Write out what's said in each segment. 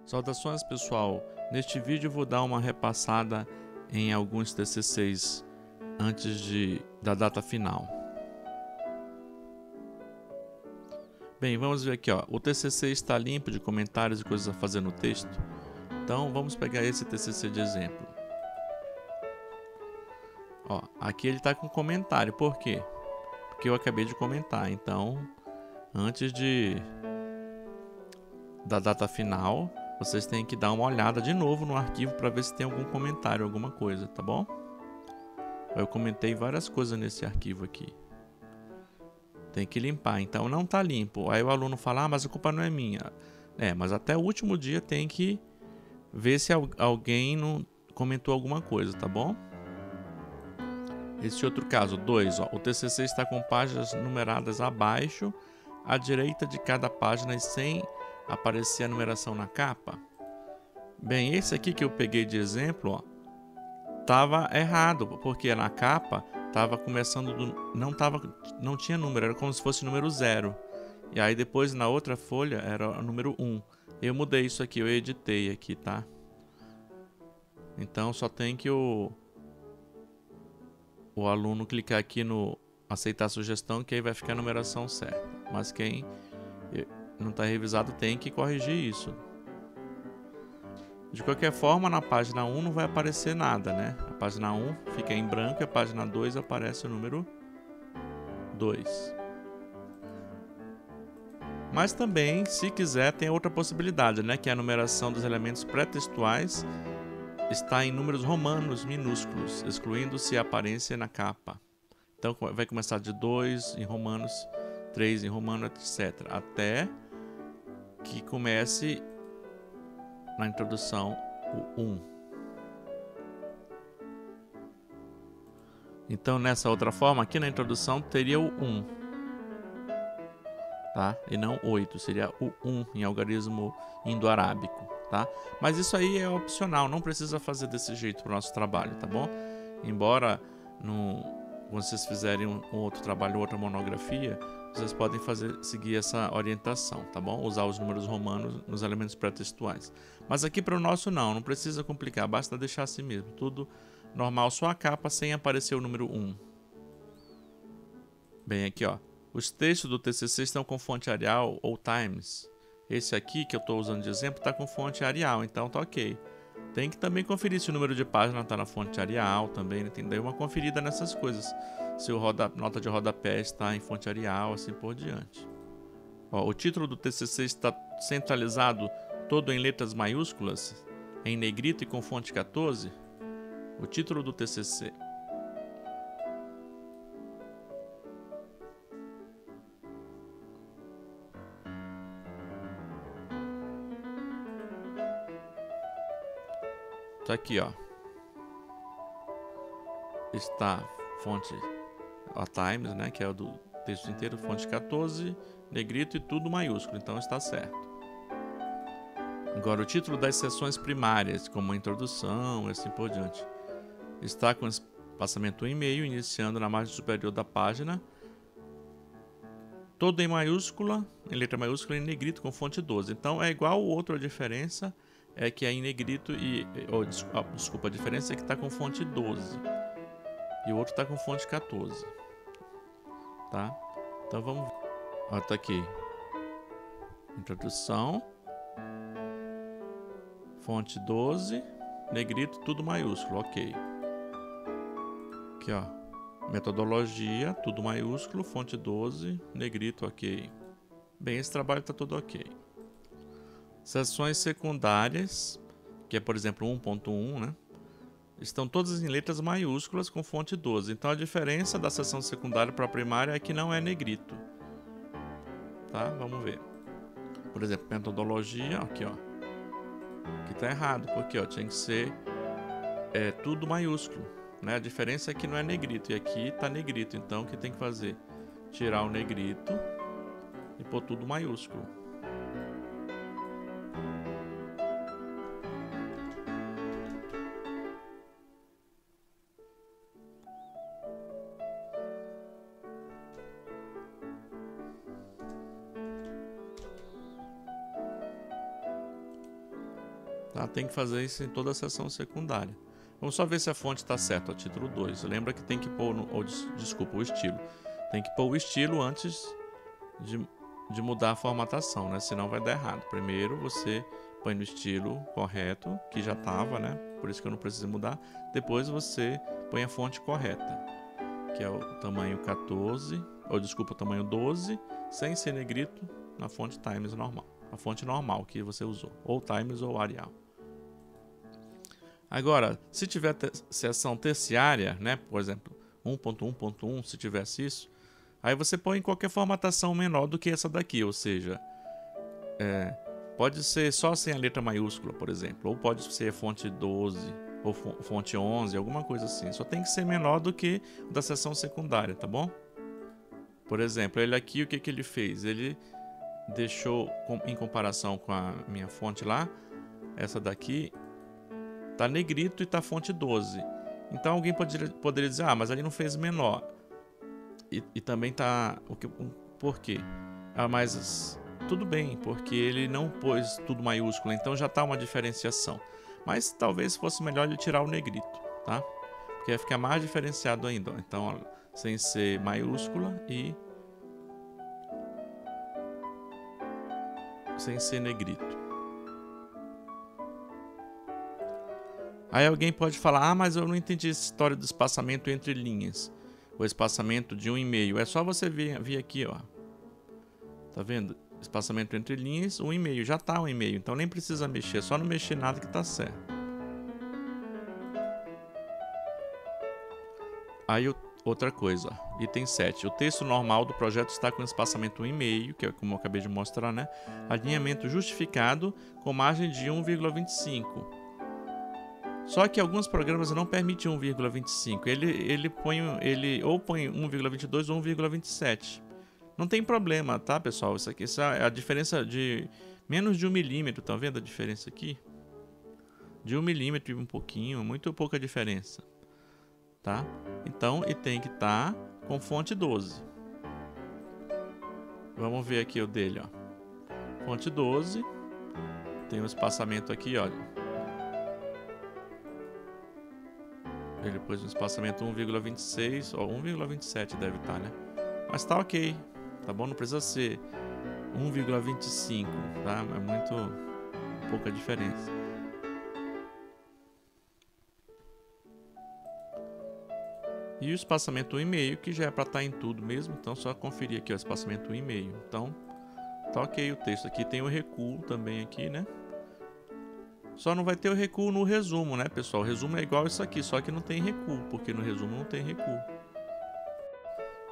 Saudações, pessoal! Neste vídeo eu vou dar uma repassada em alguns TCCs antes da data final. Bem, vamos ver aqui, ó. O TCC está limpo de comentários e coisas a fazer no texto. Então vamos pegar esse TCC de exemplo. Ó, aqui ele está com comentário. Por quê? Porque eu acabei de comentar. Então, antes da data final, vocês têm que dar uma olhada de novo no arquivo para ver se tem algum comentário, alguma coisa, tá bom? Eu comentei várias coisas nesse arquivo aqui. Tem que limpar, então não tá limpo. Aí o aluno fala, mas a culpa não é minha. Mas até o último dia tem que ver se alguém não comentou alguma coisa, tá bom? Esse outro caso, 2, ó, o TCC está com páginas numeradas abaixo, à direita de cada página e sem aparecer a numeração na capa. Bem, esse aqui que eu peguei de exemplo, ó, tava errado, porque na capa tava começando não tinha número, era como se fosse número 0. E aí depois na outra folha era o número 1. Eu mudei isso aqui, eu editei aqui, tá? Então só tem que o aluno clicar aqui no aceitar a sugestão, que aí vai ficar a numeração certa. Mas quem não está revisado tem que corrigir isso. De qualquer forma, na página 1 não vai aparecer nada, né? A página 1 fica em branco e a página 2 aparece o número 2. Mas também, se quiser, tem outra possibilidade, né? Que a numeração dos elementos pré-textuais está em números romanos minúsculos, excluindo-se a aparência na capa. Então vai começar de 2 em romanos, 3 em romano, etc. Até que comece na introdução o 1. Então nessa outra forma, aqui na introdução teria o 1, tá? E não 8, seria o 1 em algarismo indo-arábico, tá? Mas isso aí é opcional, não precisa fazer desse jeito para o nosso trabalho, tá bom? Embora vocês fizerem um outro trabalho, outra monografia, vocês podem seguir essa orientação, tá bom? Usar os números romanos nos elementos pré-textuais. Mas aqui para o nosso não precisa complicar, basta deixar assim mesmo, tudo normal, só a capa sem aparecer o número 1. Bem, aqui ó, os textos do TCC estão com fonte Arial ou Times. Esse aqui que eu estou usando de exemplo está com fonte Arial, então tá ok. Tem que também conferir se o número de página está na fonte Arial também, né? Tem que dar uma conferida nessas coisas. Se a nota de rodapé está em fonte Arial, assim por diante. Ó, o título do TCC está centralizado todo em letras maiúsculas, em negrito e com fonte 14. O título do TCC. Tá aqui, ó. Está fonte a Times, né, que é o do texto inteiro, fonte 14, negrito e tudo maiúsculo, então está certo. Agora o título das seções primárias, como a introdução e assim por diante, está com espaçamento 1,5, iniciando na margem superior da página, todo em maiúscula, em letra maiúscula e em negrito com fonte 12. Então é igual o outro, a diferença é que é em negrito desculpa, a diferença é que está com fonte 12 e o outro está com fonte 14, tá? Então vamos, ó, tá aqui, introdução, fonte 12, negrito, tudo maiúsculo, ok. Aqui ó, metodologia, tudo maiúsculo, fonte 12, negrito, ok. Bem, esse trabalho está tudo ok. Seções secundárias, que é por exemplo 1.1, né? Estão todas em letras maiúsculas com fonte 12. Então a diferença da seção secundária para a primária é que não é negrito. Tá? Vamos ver. Por exemplo, metodologia, aqui ó. Aqui tá errado, porque ó, tinha que ser tudo maiúsculo, né? A diferença é que não é negrito e aqui tá negrito. Então o que tem que fazer? Tirar o negrito e pôr tudo maiúsculo. Tá? Tem que fazer isso em toda a seção secundária. Vamos só ver se a fonte está certa, ó, título 2. Lembra que tem que pôr, o estilo. Tem que pôr o estilo antes de mudar a formatação, né? Senão vai dar errado. Primeiro você põe no estilo correto, que já estava, né? Por isso que eu não preciso mudar. Depois você põe a fonte correta, que é o tamanho 14, ou desculpa, o tamanho 12, sem ser negrito, na fonte Times normal. A fonte normal que você usou, ou Times ou Arial. Agora, se tiver seção terciária, né? Por exemplo, 1.1.1, se tivesse isso, aí você põe em qualquer formatação menor do que essa daqui, ou seja, pode ser só sem a letra maiúscula, por exemplo, ou pode ser fonte 12 ou fonte 11, alguma coisa assim. Só tem que ser menor do que o da seção secundária, tá bom? Por exemplo, ele aqui, o que que ele fez? Ele deixou, em comparação com a minha fonte lá, essa daqui tá negrito e tá fonte 12. Então alguém poderia dizer, ah, mas ali não fez menor. E também tá... Por quê? Ah, mas tudo bem, porque ele não pôs tudo maiúsculo, então já tá uma diferenciação. Mas talvez fosse melhor ele tirar o negrito, tá? Porque ia ficar mais diferenciado ainda. Então, ó, sem ser maiúscula e sem ser negrito. Aí alguém pode falar, ah, mas eu não entendi essa história do espaçamento entre linhas. O espaçamento de 1,5. É só você vir aqui, ó. Tá vendo? Espaçamento entre linhas, 1,5. Já tá 1,5. Então nem precisa mexer. É só não mexer nada que tá certo. Aí outra coisa, ó. Item 7. O texto normal do projeto está com espaçamento 1,5, que é como eu acabei de mostrar, né? Alinhamento justificado com margem de 1,25. Só que alguns programas não permitem 1,25. Ele ou põe 1,22 ou 1,27. Não tem problema, tá, pessoal? Isso aqui é a diferença de menos de 1 milímetro. Tá vendo a diferença aqui? De 1 milímetro e um pouquinho, muito pouca diferença. Tá? Então, e tem que estar com fonte 12. Vamos ver aqui o dele, ó. Fonte 12. Tem um espaçamento aqui, olha. Ele pôs um espaçamento 1,26 ou 1,27 deve estar, né? Mas tá ok, tá bom? Não precisa ser 1,25, tá? É muito pouca diferença. E o espaçamento 1,5, que já é para estar em tudo mesmo, então só conferir aqui o espaçamento 1,5. Então tá ok o texto aqui. Tem o recuo também aqui, né? Só não vai ter o recuo no resumo, né, pessoal? O resumo é igual isso aqui, só que não tem recuo, porque no resumo não tem recuo.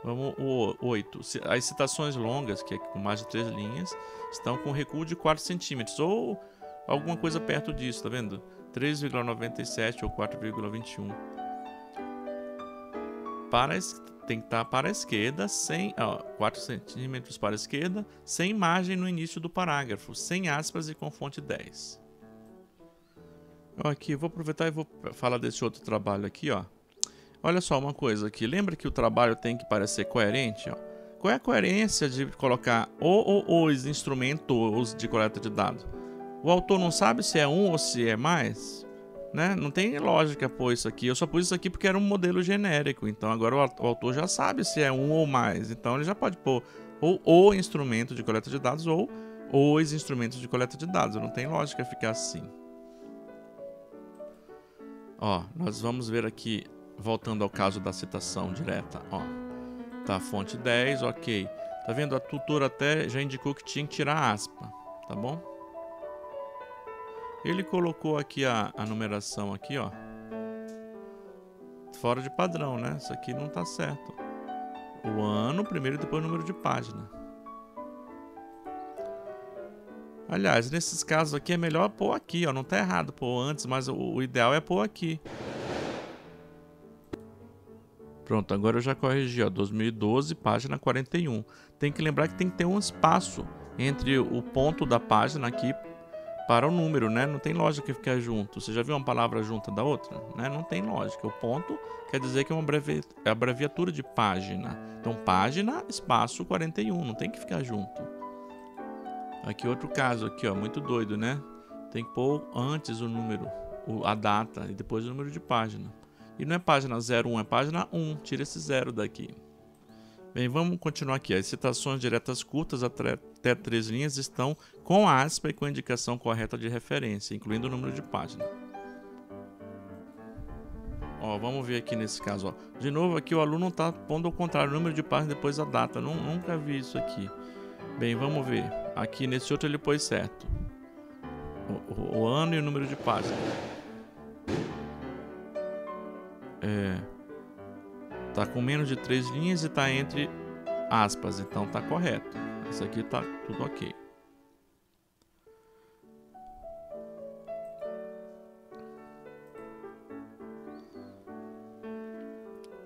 Vamos, o 8. As citações longas, que é com mais de 3 linhas, estão com recuo de 4 centímetros, ou alguma coisa perto disso, tá vendo? 3,97 ou 4,21. Tem que estar para a esquerda, 4 centímetros para a esquerda, sem margem no início do parágrafo, sem aspas e com fonte 10. Aqui, eu vou aproveitar e vou falar desse outro trabalho aqui, ó. Olha só uma coisa aqui. Lembra que o trabalho tem que parecer coerente, ó? Qual é a coerência de colocar os instrumentos de coleta de dados? O autor não sabe se é um ou se é mais, né? Não tem lógica pôr isso aqui. Eu só pus isso aqui porque era um modelo genérico. Então agora o autor já sabe se é um ou mais. Então ele já pode pôr ou o instrumento de coleta de dados ou os instrumentos de coleta de dados. Não tem lógica ficar assim. Ó, nós vamos ver aqui, voltando ao caso da citação direta, ó. Tá, fonte 10, ok. Tá vendo? A tutora até já indicou que tinha que tirar aspa, tá bom? Ele colocou aqui a numeração aqui, ó. Fora de padrão, né? Isso aqui não tá certo. O ano, primeiro e depois o número de página. Aliás, nesses casos aqui é melhor pôr aqui, ó. Não tá errado pôr antes, mas o ideal é pôr aqui. Pronto, agora eu já corrigi, ó. 2012, página 41. Tem que lembrar que tem que ter um espaço entre o ponto da página aqui para o número, né? Não tem lógica ficar junto. Você já viu uma palavra junta da outra? Né? Não tem lógica. O ponto quer dizer que é uma abreviatura de página. Então, página, espaço 41. Não tem que ficar junto. Aqui outro caso, aqui, ó, muito doido, né? Tem que pôr antes o número, a data e depois o número de página. E não é página 01, é página 1. Tira esse 0 daqui. Bem, vamos continuar aqui. As citações diretas curtas até 3 linhas estão com aspa e com a indicação correta de referência, incluindo o número de página. Ó, vamos ver aqui nesse caso. Ó. De novo, aqui o aluno está pondo ao contrário o número de página depois a data. Nunca vi isso aqui. Bem, vamos ver. Aqui nesse outro ele pôs certo. O ano e o número de página. Tá com menos de 3 linhas e tá entre aspas, então tá correto. Isso aqui tá tudo ok.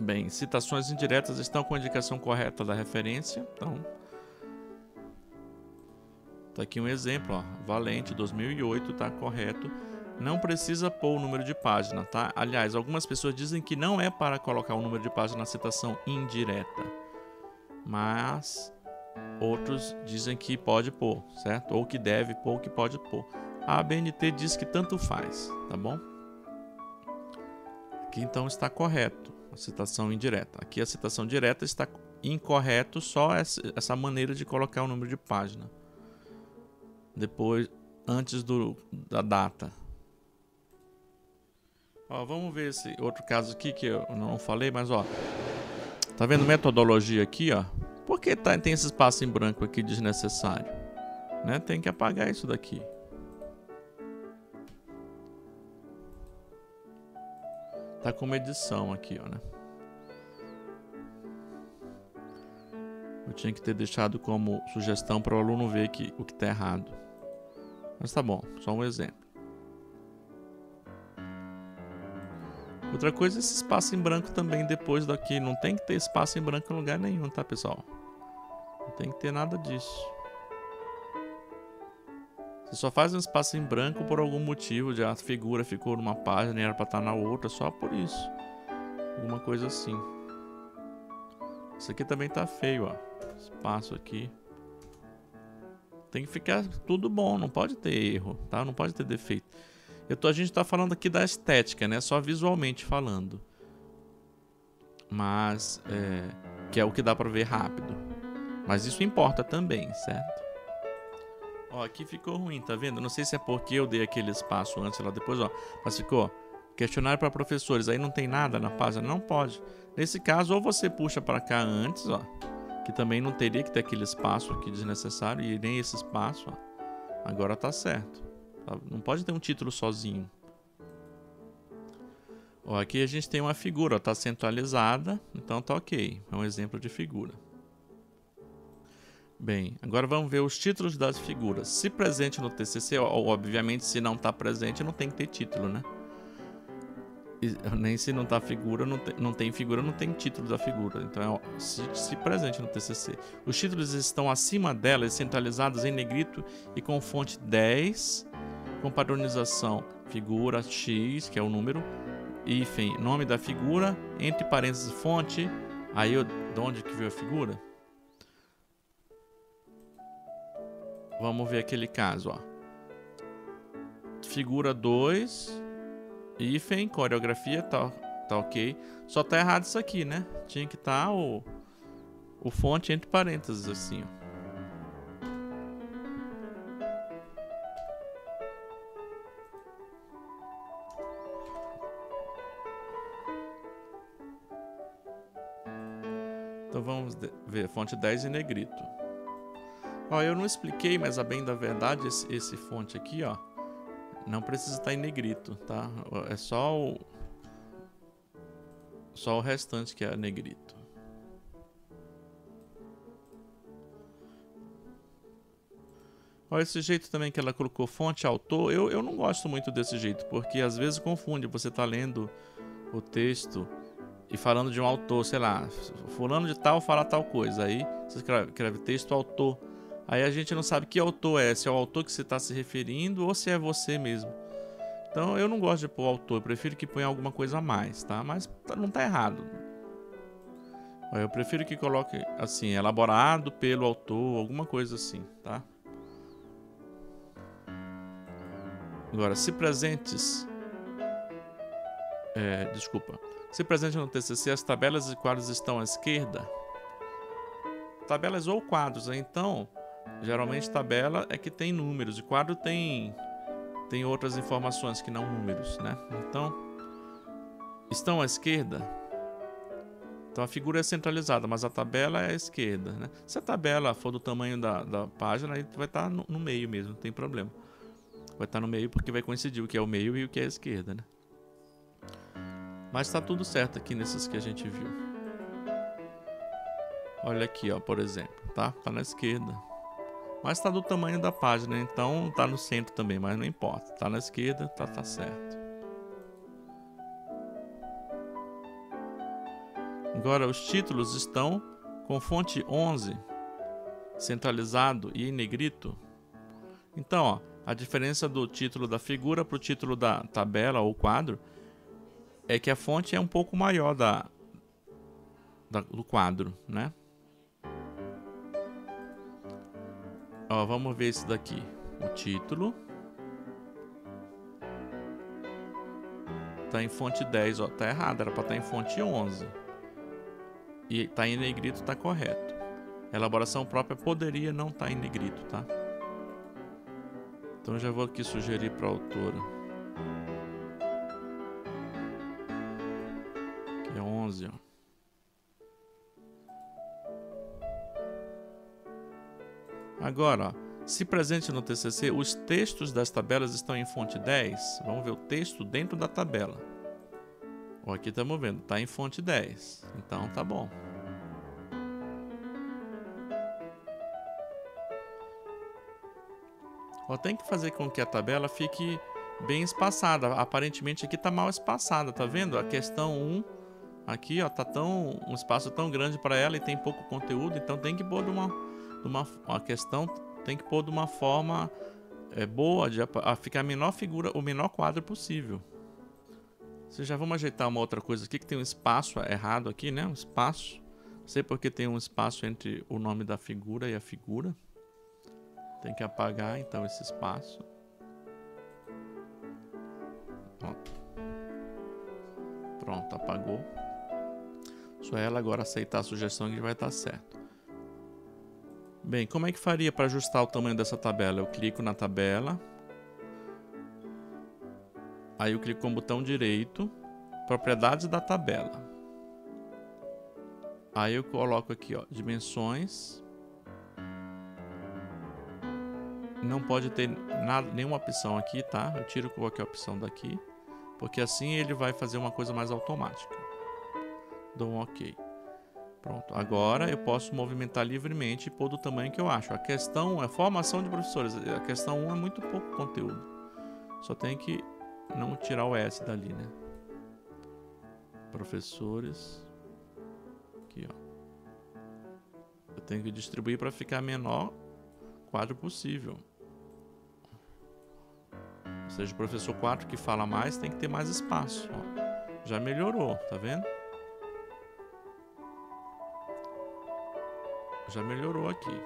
Bem, citações indiretas estão com a indicação correta da referência. Então, tá aqui um exemplo, ó. Valente 2008, tá correto. Não precisa pôr o número de página, tá? Aliás, algumas pessoas dizem que não é para colocar o número de página na citação indireta. Mas outros dizem que pode pôr, certo? Ou que deve pôr, ou que pode pôr. A ABNT diz que tanto faz, tá bom? Aqui então está correto a citação indireta. Aqui a citação direta está incorreto, só essa maneira de colocar o número de página. Depois, antes da data. Ó, vamos ver esse outro caso aqui que eu não falei, mas ó, tá vendo metodologia aqui, ó? Por que tem esse espaço em branco aqui desnecessário? Né? Tem que apagar isso daqui. Tá com uma edição aqui, ó, né? Eu tinha que ter deixado como sugestão para o aluno ver o que tá errado. Mas tá bom, só um exemplo. Outra coisa é esse espaço em branco também depois daqui. Não tem que ter espaço em branco em lugar nenhum, tá, pessoal? Não tem que ter nada disso. Você só faz um espaço em branco por algum motivo. A figura ficou numa página e era para estar na outra, só por isso. Alguma coisa assim. Isso aqui também tá feio, ó. Espaço aqui. Tem que ficar tudo bom, não pode ter erro, tá? Não pode ter defeito. A gente tá falando aqui da estética, né? Só visualmente falando. Mas, que é o que dá pra ver rápido. Mas isso importa também, certo? Ó, aqui ficou ruim, tá vendo? Não sei se é porque eu dei aquele espaço antes lá depois, ó. Mas ficou, ó, questionário para professores. Aí não tem nada na página, não pode. Nesse caso, ou você puxa para cá antes, ó. Que também não teria que ter aquele espaço aqui desnecessário. E nem esse espaço, ó. Agora tá certo. Não pode ter um título sozinho. Ó, aqui a gente tem uma figura, ó, tá centralizada, então tá ok. É um exemplo de figura. Bem, agora vamos ver os títulos das figuras. Se presente no TCC, obviamente se não tá presente não tem que ter título, né? Nem se não tá figura, não tem figura, não tem título da figura. Então, se presente no TCC. Os títulos estão acima delas, centralizados em negrito e com fonte 10, com padronização figura X, que é o número, hífen, nome da figura, entre parênteses fonte, aí de onde que veio a figura? Vamos ver aquele caso, ó. Figura 2, hífen, coreografia, tá ok. Só tá errado isso aqui, né? Tinha que estar o fonte entre parênteses, assim, ó. Então vamos ver, fonte 10 em negrito. Ó, eu não expliquei, mas a bem da verdade, esse fonte aqui, ó, não precisa estar em negrito, tá? É só o restante que é negrito. Ó, esse jeito também que ela colocou fonte autor, eu não gosto muito desse jeito, porque às vezes confunde, você tá lendo o texto e falando de um autor, sei lá, fulano de tal fala tal coisa, aí você escreve texto autor, aí a gente não sabe que autor é, se é o autor que você está se referindo ou se é você mesmo. Então eu não gosto de pôr autor, eu prefiro que ponha alguma coisa a mais, tá? Mas não tá errado. Eu prefiro que coloque assim, elaborado pelo autor, alguma coisa assim, tá? Agora, se presentes... Se presente no TCC, as tabelas e quadros estão à esquerda. Tabelas ou quadros, então, geralmente tabela é que tem números e quadro tem outras informações que não números, né? Então, estão à esquerda. Então a figura é centralizada, mas a tabela é à esquerda, né? Se a tabela for do tamanho da página, aí vai estar no meio mesmo, não tem problema. Vai estar no meio porque vai coincidir o que é o meio e o que é a esquerda, né? Mas está tudo certo aqui nesses que a gente viu. Olha aqui, ó, por exemplo, tá? Tá na esquerda. Mas está do tamanho da página, então tá no centro também, mas não importa. Tá na esquerda, tá certo. Agora, os títulos estão com fonte 11, centralizado e em negrito. Então, ó, a diferença do título da figura para o título da tabela ou quadro é que a fonte é um pouco maior do quadro, né? Ó, vamos ver esse daqui. O título tá em fonte 10, ó, tá errado, era para estar em fonte 11. E tá em negrito, tá correto. A elaboração própria poderia não estar em negrito, tá? Então já vou aqui sugerir para a autora. Que é 11, ó. Agora, ó, se presente no TCC, os textos das tabelas estão em fonte 10. Vamos ver o texto dentro da tabela. Ó, aqui estamos vendo, está em fonte 10. Então tá bom. Ó, tem que fazer com que a tabela fique bem espaçada. Aparentemente aqui está mal espaçada, tá vendo? A questão 1 aqui, ó, tá um espaço tão grande para ela e tem pouco conteúdo, então tem que pôr a questão tem que pôr de uma forma boa, de ficar a menor figura, o menor quadro possível. Vocês já vamos ajeitar uma outra coisa aqui, que tem um espaço errado aqui, né? Um espaço. Não sei porque tem um espaço entre o nome da figura e a figura. Tem que apagar, então, esse espaço. Pronto, apagou. Só ela agora aceitar a sugestão que vai estar certo. Bem, como é que faria para ajustar o tamanho dessa tabela? Eu clico na tabela. Aí eu clico com o botão direito, propriedades da tabela. Aí eu coloco aqui, ó, dimensões. Não pode ter nenhuma opção aqui, tá? Eu tiro qualquer opção daqui, porque assim ele vai fazer uma coisa mais automática. Dou um OK. Pronto, agora eu posso movimentar livremente e pôr do tamanho que eu acho. A questão é formação de professores. A questão 1 é muito pouco conteúdo. Só tem que não tirar o S dali, né? Professores. Aqui, ó. Eu tenho que distribuir para ficar menor quadro possível. Ou seja, o professor 4 que fala mais tem que ter mais espaço. Ó. Já melhorou, tá vendo? Já melhorou aqui.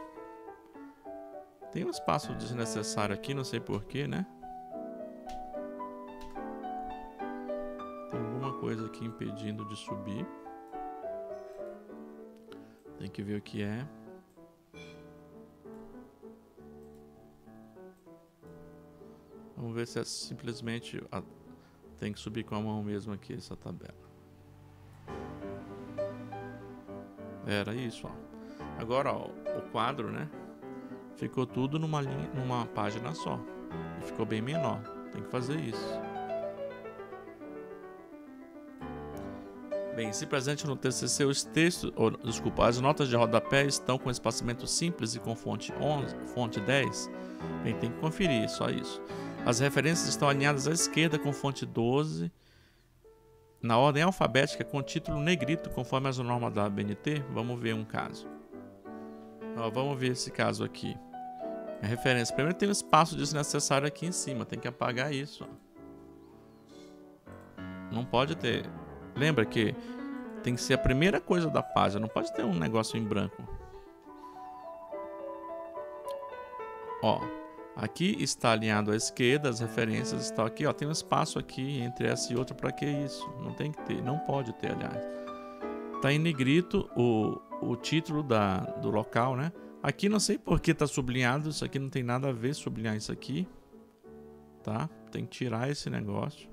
Tem um espaço desnecessário aqui, não sei porquê, né? Tem alguma coisa aqui impedindo de subir. Tem que ver o que é. Vamos ver se é simplesmente... tem que subir com a mão mesmo aqui essa tabela. Era isso, ó. Agora, ó, o quadro, né? Ficou tudo numa página só. E ficou bem menor. Tem que fazer isso. Bem, se presente no TCC, os textos... as notas de rodapé estão com espaçamento simples e com fonte 11, fonte 10. Bem, tem que conferir, só isso. As referências estão alinhadas à esquerda com fonte 12. Na ordem alfabética com título negrito, conforme as normas da ABNT. Vamos ver um caso. Ó, vamos ver esse caso aqui. A referência. Primeiro tem um espaço desnecessário aqui em cima. Tem que apagar isso. Não pode ter. Lembra que tem que ser a primeira coisa da página. Não pode ter um negócio em branco. Ó. Aqui está alinhado à esquerda, as referências estão aqui, ó, tem um espaço aqui entre essa e outra, para que isso? Não tem que ter, não pode ter, aliás. Tá em negrito o título do local, né? Aqui não sei por que tá sublinhado, isso aqui não tem nada a ver sublinhar isso aqui, tá? Tem que tirar esse negócio.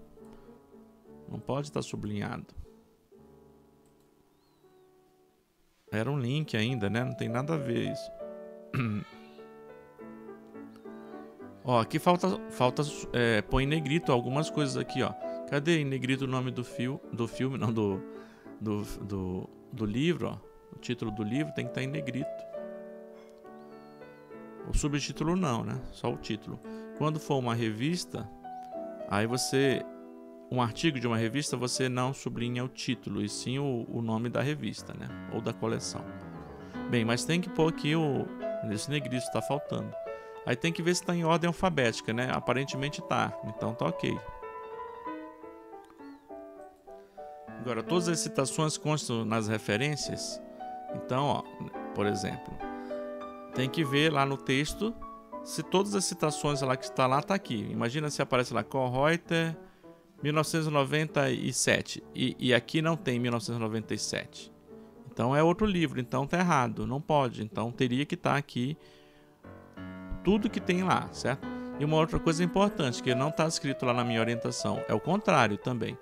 Não pode estar sublinhado. Era um link ainda, né? Não tem nada a ver isso. Ó, aqui falta põe em negrito algumas coisas aqui, ó. Cadê em negrito o nome do filme, não, do livro, ó. O título do livro tem que estar em negrito. O subtítulo não, né? Só o título. Quando for uma revista, aí um artigo de uma revista, você não sublinha o título, e sim o nome da revista, né? Ou da coleção. Bem, mas tem que pôr aqui nesse negrito, está faltando. Aí tem que ver se está em ordem alfabética, né? Aparentemente tá, então tá ok. Agora, todas as citações constam nas referências. Então, ó, por exemplo, tem que ver lá no texto se todas as citações lá que está lá, tá aqui. Imagina se aparece lá, Kölreuter, 1997, e aqui não tem 1997. Então é outro livro, então tá errado, não pode. Então teria que estar aqui tudo que tem lá, certo? E uma outra coisa importante, que não está escrito lá na minha orientação, é o contrário também.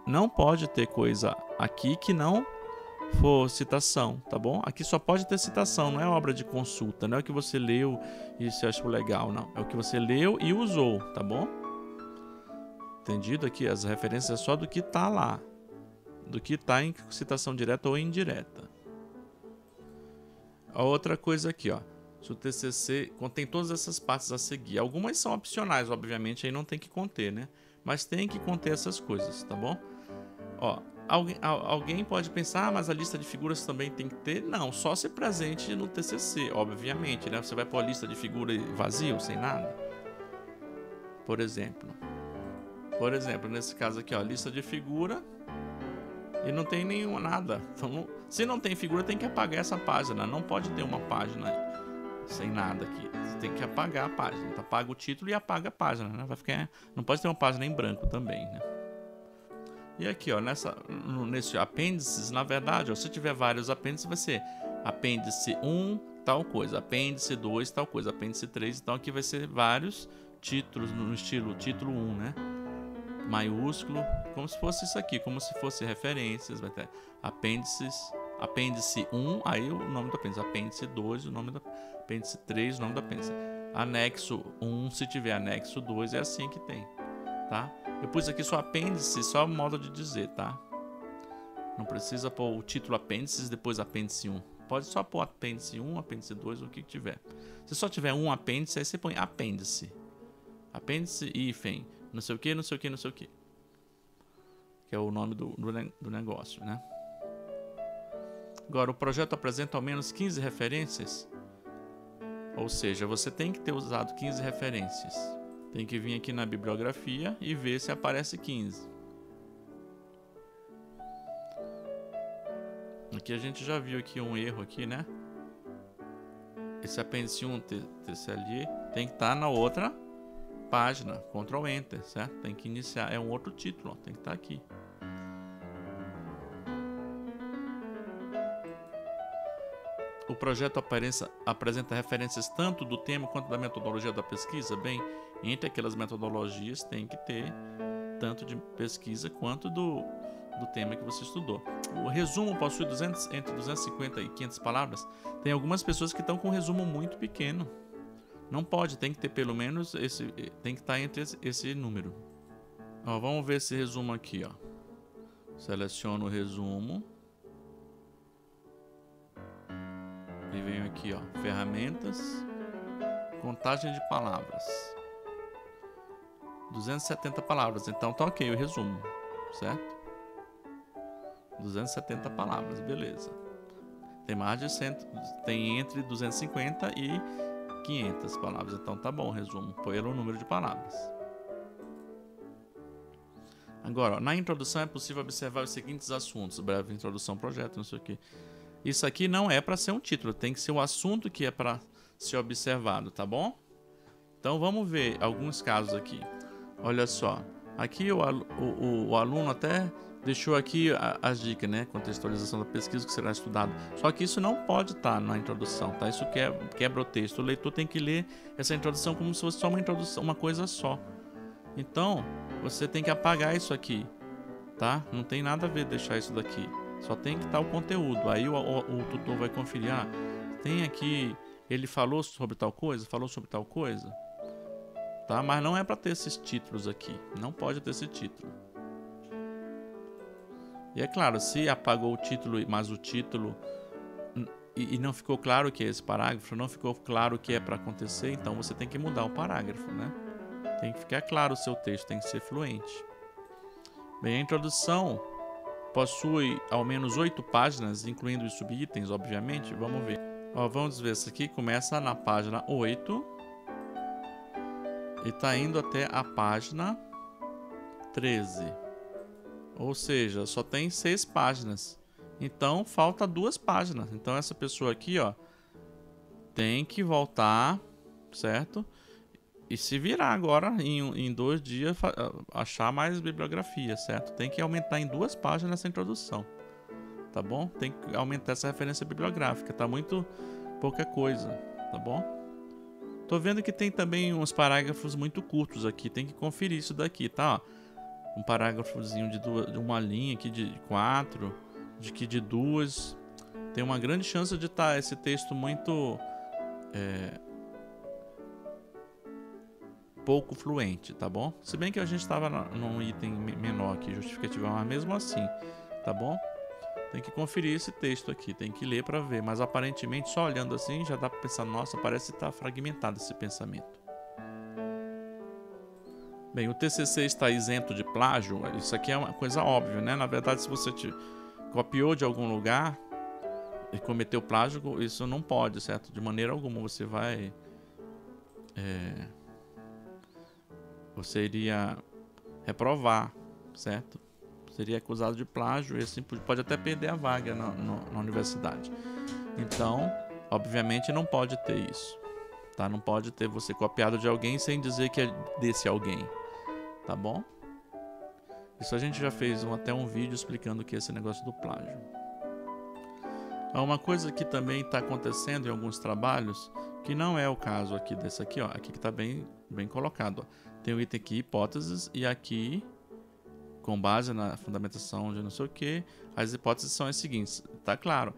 Não pode ter coisa aqui que não for citação, tá bom? Aqui só pode ter citação, não é obra de consulta, não é o que você leu e você achou legal, não. É o que você leu e usou, tá bom? Entendido? Aqui as referências é só do que está lá, do que está em citação direta ou indireta. A outra coisa aqui, ó. Se o TCC contém todas essas partes a seguir. Algumas são opcionais, obviamente, aí não tem que conter, né? Mas tem que conter essas coisas, tá bom? Ó, alguém pode pensar, mas a lista de figuras também tem que ter? Não, só se presente no TCC, obviamente, né? Você vai pôr a lista de figuras vazio, sem nada? Por exemplo, nesse caso aqui, ó, lista de figura e não tem nenhuma nada. Então, se não tem figura, tem que apagar essa página. Não pode ter uma página sem nada aqui. Você tem que apagar a página. Então, apaga o título e apaga a página, né? Vai ficar, não pode ter uma página em branco também, né? E aqui, ó, nesse apêndices, na verdade, ó, se tiver vários apêndices, vai ser apêndice 1, tal coisa, apêndice 2, tal coisa, apêndice 3. Então aqui vai ser vários títulos no estilo título 1, né? Maiúsculo, como se fosse isso aqui, como se fosse referências, vai ter apêndice 1, aí o nome do apêndice, apêndice 2, o nome do apêndice 3, o nome do apêndice, anexo 1, se tiver anexo 2, é assim que tem, tá? Eu pus aqui só apêndice, só modo de dizer, tá? Não precisa pôr o título apêndices, depois apêndice 1. Pode só pôr apêndice 1, apêndice 2, o que tiver. Se só tiver um apêndice, aí você põe apêndice. Apêndice hífen, não sei o que, não sei o que, não sei o que. Que é o nome do negócio, né? Agora, o projeto apresenta ao menos 15 referências. Ou seja, você tem que ter usado 15 referências. Tem que vir aqui na bibliografia e ver se aparece 15. Aqui a gente já viu aqui um erro aqui, né? Esse apêndice 1 TCLI tem que estar na outra página, Ctrl Enter, certo? Tem que iniciar, é um outro título, ó, tem que estar aqui. O projeto apresenta referências tanto do tema quanto da metodologia da pesquisa. Bem, entre aquelas metodologias tem que ter tanto de pesquisa quanto do tema que você estudou. O resumo possui entre 250 e 500 palavras. Tem algumas pessoas que estão com um resumo muito pequeno. Não pode, tem que ter pelo menos tem que estar entre esse número. Ó, vamos ver esse resumo aqui, ó. Seleciono o resumo. E venho aqui, ó, ferramentas, contagem de palavras. 270 palavras, então tá ok o resumo, certo? 270 palavras, beleza. Tem mais de 100, tem entre 250 e 500 palavras, então tá bom o resumo, pelo número de palavras. Agora, ó, na introdução é possível observar os seguintes assuntos: breve introdução ao projeto, não sei o que. Isso aqui não é para ser um título, tem que ser o assunto que é para ser observado, tá bom? Então vamos ver alguns casos aqui. Olha só, aqui o aluno até deixou aqui as dicas, né? Contextualização da pesquisa que será estudado. Só que isso não pode estar na introdução, tá? Isso quebra o texto. O leitor tem que ler essa introdução como se fosse só uma introdução, uma coisa só. Então, você tem que apagar isso aqui, tá? Não tem nada a ver deixar isso daqui. Só tem que estar o conteúdo. Aí o tutor vai conferir, tem aqui, ele falou sobre tal coisa, tá? Mas não é para ter esses títulos aqui. Não pode ter esse título. E é claro, se apagou o título, mas o título e não ficou claro o que é esse parágrafo, não ficou claro o que é para acontecer, então você tem que mudar o parágrafo, né? Tem que ficar claro o seu texto, tem que ser fluente. Bem, a introdução possui ao menos 8 páginas, incluindo os subitens, obviamente. Vamos ver. Vamos ver, isso aqui começa na página 8 e está indo até a página 13. Ou seja, só tem 6 páginas. Então, falta 2 páginas. Então, essa pessoa aqui, tem que voltar, certo? E se virar agora, em 2 dias, achar mais bibliografia, certo? Tem que aumentar em 2 páginas essa introdução, tá bom? Tem que aumentar essa referência bibliográfica, tá muito pouca coisa, tá bom? Tô vendo que tem também uns parágrafos muito curtos aqui, tem que conferir isso daqui, tá? Um parágrafozinho de uma linha aqui de 4, de 2. Tem uma grande chance de estar esse texto muito pouco fluente, tá bom? Se bem que a gente estava num item menor aqui, justificativa, mas mesmo assim, tá bom? Tem que conferir esse texto aqui, tem que ler para ver, mas aparentemente só olhando assim já dá para pensar, nossa, parece estar fragmentado esse pensamento. Bem, o TCC está isento de plágio, isso aqui é uma coisa óbvia, né? Na verdade, se você copiou de algum lugar e cometeu plágio, isso não pode, certo? De maneira alguma você vai... você iria reprovar, certo? Seria acusado de plágio e assim pode até perder a vaga na universidade. Então, obviamente não pode ter isso, tá? Não pode ter você copiado de alguém sem dizer que é desse alguém, tá bom? Isso a gente já fez até um vídeo explicando o que é esse negócio do plágio. Uma coisa que também está acontecendo em alguns trabalhos, que não é o caso aqui desse aqui, aqui que está bem colocado, Tem o item aqui, hipóteses, e aqui, com base na fundamentação de não sei o que, as hipóteses são as seguintes, tá claro.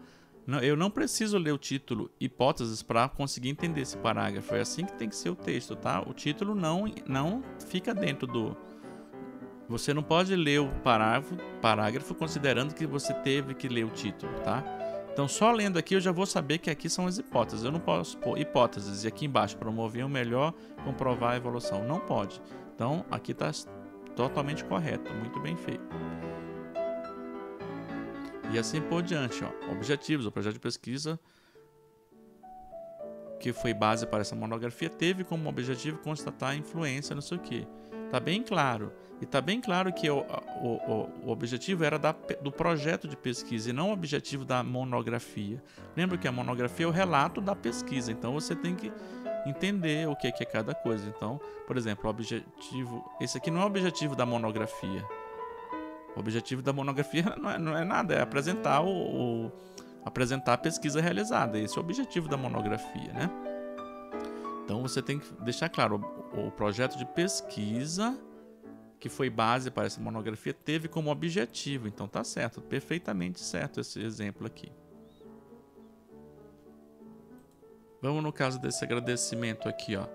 Eu não preciso ler o título hipóteses para conseguir entender esse parágrafo, é assim que tem que ser o texto, tá? O título não fica dentro do... Você não pode ler o parágrafo considerando que você teve que ler o título, tá? Então, só lendo aqui eu já vou saber que aqui são as hipóteses. Eu não posso pôr hipóteses e aqui embaixo promover o melhor, comprovar a evolução. Não pode. Então, aqui está totalmente correto, muito bem feito. E assim por diante, objetivos. O projeto de pesquisa que foi base para essa monografia teve como objetivo constatar a influência, não sei o que. Tá bem claro. E tá bem claro que o objetivo era do projeto de pesquisa e não o objetivo da monografia. Lembra que a monografia é o relato da pesquisa, então você tem que entender o que é cada coisa. Então, por exemplo, o objetivo... Esse aqui não é o objetivo da monografia. O objetivo da monografia não é nada, é apresentar apresentar a pesquisa realizada. Esse é o objetivo da monografia, né? Então você tem que deixar claro, o projeto de pesquisa que foi base para essa monografia teve como objetivo. Então tá certo, perfeitamente certo esse exemplo aqui. Vamos no caso desse agradecimento aqui, Ele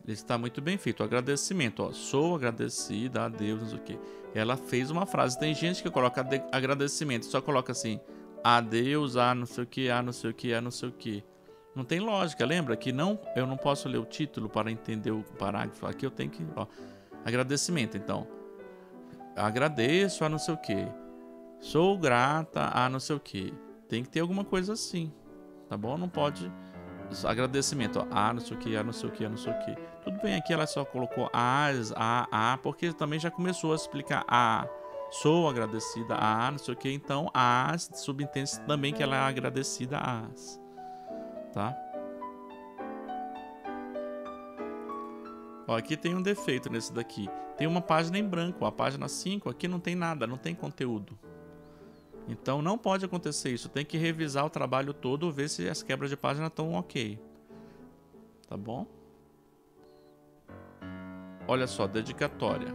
está muito bem feito. O agradecimento, sou agradecida a Deus, não sei o que. Ela fez uma frase. Tem gente que coloca agradecimento, só coloca assim, a Deus, a não sei o que, a não sei o que, a não sei o que. Não tem lógica, lembra que eu não posso ler o título para entender o parágrafo. Aqui eu tenho que, agradecimento, então. Agradeço a não sei o que. Sou grata a não sei o que. Tem que ter alguma coisa assim, tá bom? Não pode... Agradecimento, a não sei o que, a não sei o que, a não sei o que. Tudo bem, aqui ela só colocou porque também já começou a explicar sou agradecida a não sei o que, então subentende também que ela é agradecida a tá? Ó, aqui tem um defeito nesse daqui. Tem uma página em branco. A página 5 aqui não tem nada, não tem conteúdo. Então não pode acontecer isso. Tem que revisar o trabalho todo, ver se as quebras de página estão ok. Tá bom? Olha só, dedicatória.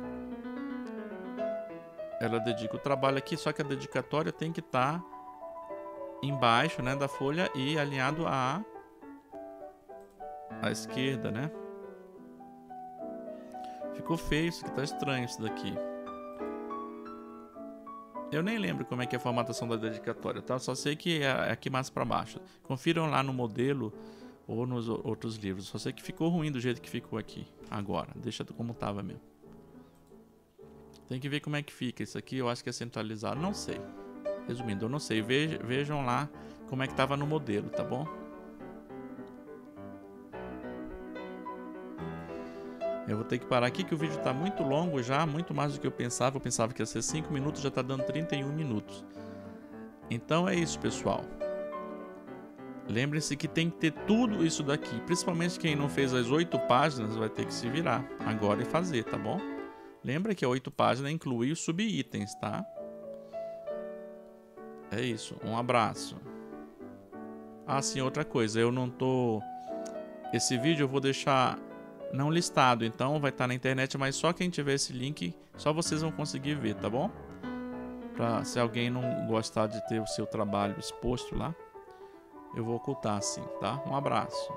Ela dedica o trabalho aqui, só que a dedicatória tem que estar embaixo, né, da folha e alinhado à esquerda, né? Ficou feio, isso aqui tá estranho, isso daqui. Eu nem lembro como é que é a formatação da dedicatória, tá? Só sei que é aqui mais para baixo. Confiram lá no modelo ou nos outros livros. Só sei que ficou ruim do jeito que ficou aqui agora. Deixa como tava mesmo. Tem que ver como é que fica. Isso aqui eu acho que é centralizado. Não sei. Resumindo, eu não sei. Vejam lá como é que tava no modelo, tá bom? Eu vou ter que parar aqui que o vídeo está muito longo já, muito mais do que eu pensava. Eu pensava que ia ser 5 minutos, já está dando 31 minutos. Então é isso, pessoal. Lembrem-se que tem que ter tudo isso daqui. Principalmente quem não fez as 8 páginas vai ter que se virar agora e fazer, tá bom? Lembra que a 8 páginas inclui os subitens, tá? É isso, um abraço. Ah, sim, outra coisa, eu não tô... Esse vídeo eu vou deixar... não listado, então vai estar na internet, mas só quem tiver esse link, só vocês vão conseguir ver, tá bom? Se alguém não gostar de ter o seu trabalho exposto lá, eu vou ocultar assim, tá? Um abraço.